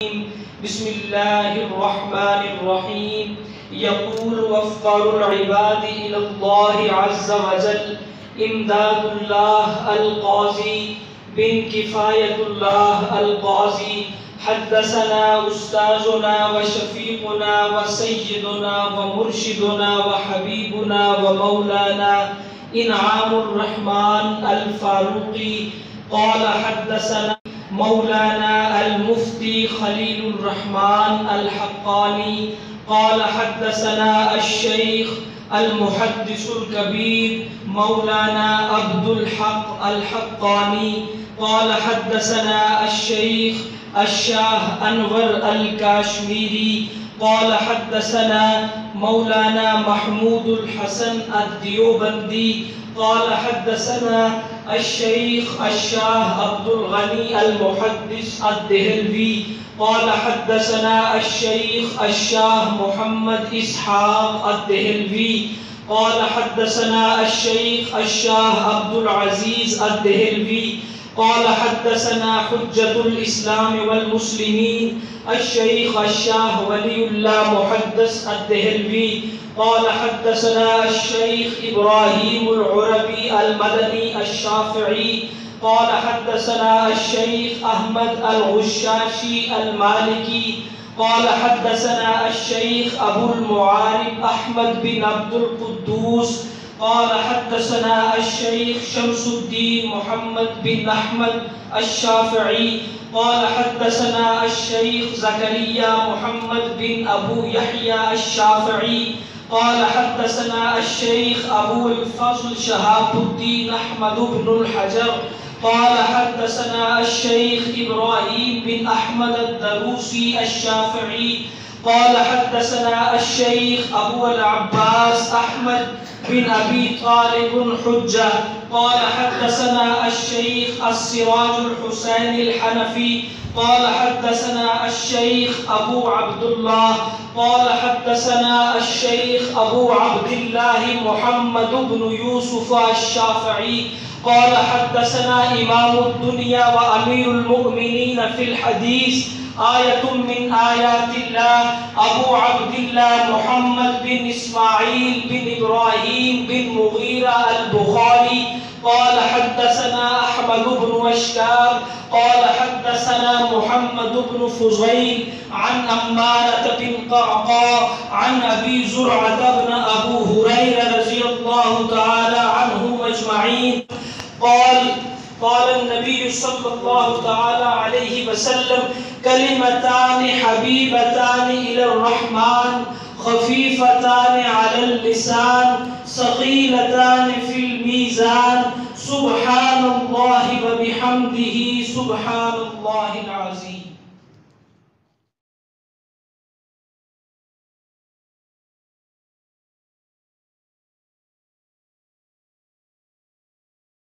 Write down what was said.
बिस्मिल्लाहिर्रहमानिर्रहीम। यक़ूल अफ़क़रुल इबादी इलल्लाहि अज़्ज़ व जल इमदादुल्लाह अल-क़ाज़ी बिन किफ़ायतुल्लाह अल-क़ाज़ी हद्दसना उस्ताज़ुना व शफ़ीक़ुना व सय्यिदुना व मुर्शिदुना व हबीबुना व मौलाना इनआमुर रहमान अल-फ़ारूक़ी क़ाल हद्दसना मौलाना अल-मुफ़्ती ख़लीलुर रहमान अल-हक़्क़ानी क़ाल हद्दसना अश-शैख़ अल-मुहद्दिसुल कबीर मौलाना अब्दुल हक़ अल-हक़्क़ानी क़ाल हद्दसना अश-शैख़ अश-शाह अनवर अल-काश्मीरी क़ाल हद्दसना मौलाना महमूदुल हसन अद-दियोबंदी क़ाल हद्दसना अश-शैख़ अश-शाह अब्दुल गनी अल-मुहद्दिस अद-देहलवी क़ाल हद्दसना अश-शैख़ अश-शाह मुहम्मद इसहाक़ अद-देहलवी क़ाल हद्दसना अश-शैख़ अश-शाह अब्दुल अज़ीज़ अद-देहलवी क़ाल हद्दसना हुज्जतुल इस्लाम वल मुस्लिमीन अश-शैख़ अश-शाह वलीउल्लाह मुहद्दिस अद-देहलवी क़ाल हद्दसना अश-शैख़ इब्राहीमुल उरबी अल-मदनी अश-शाफ़िई क़ाल हद्दसना अश-शैख़ अहमद अल-गुश्शाशी अल-मालिकी क़ाल हद्दसना अश-शैख़ अबुल मुआरिब अहमद बिन अब्दुल कुद्दूस क़ाल हद्दसना अश-शैख़ शम्सुद्दीन मुहम्मद बिन अहमद अश-शाफ़िई क़ाल हद्दसना अश-शैख़ ज़करिया मुहम्मद बिन अबू यहया अश-शाफ़िई क़ाल हद्दसना अश-शैख़ अबुल फ़ज़्ल शहाबुद्दीन अहमद इब्नुल हजर क़ाल हद्दसना अश-शैख़ इब्राहीम बिन अहमद अद-दरूसी अश-शाफ़िई क़ाल हद्दसना अश-शैख़ अबू अल-अब्बास अहमद बिन अबी तालिब हुज्जा क़ाल हद्दसना अश-शैख़ अस-सिराजुल हुसैन अल-हनफ़ी क़ाल हद्दसना अश-शैख़ अबू अब्दुल्लाह क़ाल हद्दसना अश-शैख़ अबू अब्दिल्लाह मुहम्मद इब्न यूसुफ़ अश-शाफ़िई क़ाल हद्दसना इमामुद दुनिया व अमीरुल मुमिनीन फ़िल हदीस आयतुम मिन आयातिल्लाह अबू अब्दिल्लाह मुहम्मद बिन इस्माईल बिन इब्राहीम बिन मुगीरा अल-बुखारी क़ाल हद्दसना अहमद इब्न अश्कार क़ाल हद्दसना मुहम्मद इब्न फ़ुज़ैल अन अम्मारह बिन क़अक़ा अन अबी ज़ुरअह इब्न अबू हुरैरा रज़ियल्लाहु तआला अन्हुम अजमईन क़ाल नबी सल्लल्लाहु तआला अलैहि वसल्लम कलिमतानि हबीबतानि इलर रहमान खफीफतानि अलल लिसान सक़ीलतानि फिल मीज़ान सुब्हानल्लाहि व बिहम्दिही सुब्हानल्लाहिल अज़ीम।